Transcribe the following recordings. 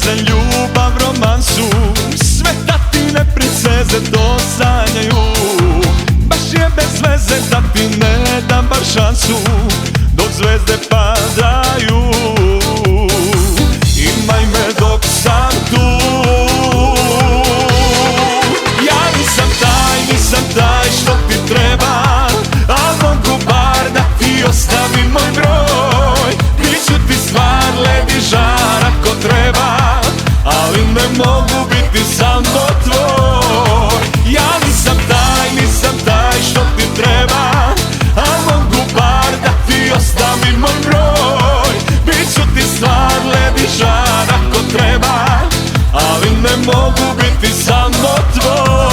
za ljubav, romansu, sve tatine princeze to sanjaju. Baš je bez veze da ti ne dam bar šansu dok zvezde padaju. Imaj me dok sam tu. Ja nisam taj što ti treba, al mogu bar da ti ostavim moj broj. Biću ti stvar, ledi žar ako treba, ali ne mogu biti samo tvoj. Ja nisam taj što ti treba, al mogu bar da ti ostavim moj broj. Biću ti stvar, ledi žar ako treba, ali ne mogu biti samo tvoj.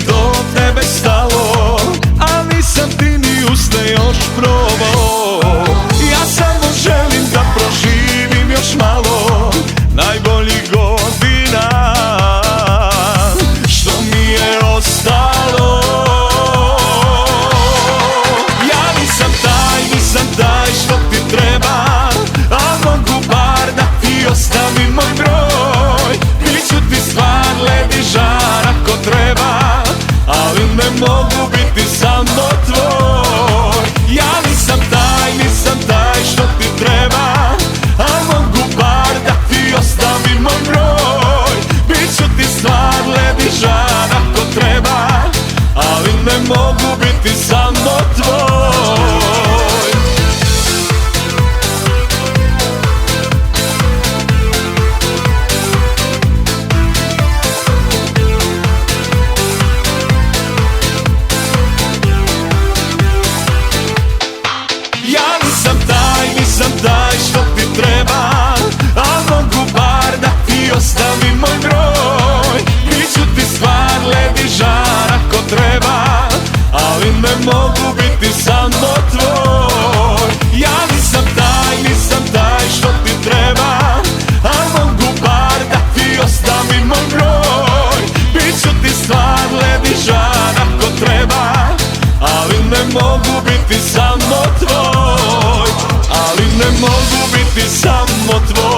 Do tebe stalo, a nisam ti ni usne još probao. Ja samo želim da proživim još malo najboljih godina što mi je ostalo. Ja nisam taj što ti treba, a mogu bar da ti ostavim moj broj. Biću ti stvar, ledi žar ako treba, ali ne mogu biti samo tvoj. Ja nisam taj što ti treba, a mogu bar da ti ostavim moj broj. Biću ti stvar, ledi žar ako treba, ali ne mogu biti samo tvoj. Nisam taj što ti treba, a mogu bar da ti ostavim moj broj. Biću ti stvar, ledi žar ako treba, ali ne mogu biti samo tvoj. Ja nisam taj što ti treba, a mogu bar da ti ostavim moj broj. Biću ti stvar, ledi žar ako treba, ali ne mogu biti samo tvoj. Ali ne mogu biti samo tvoj.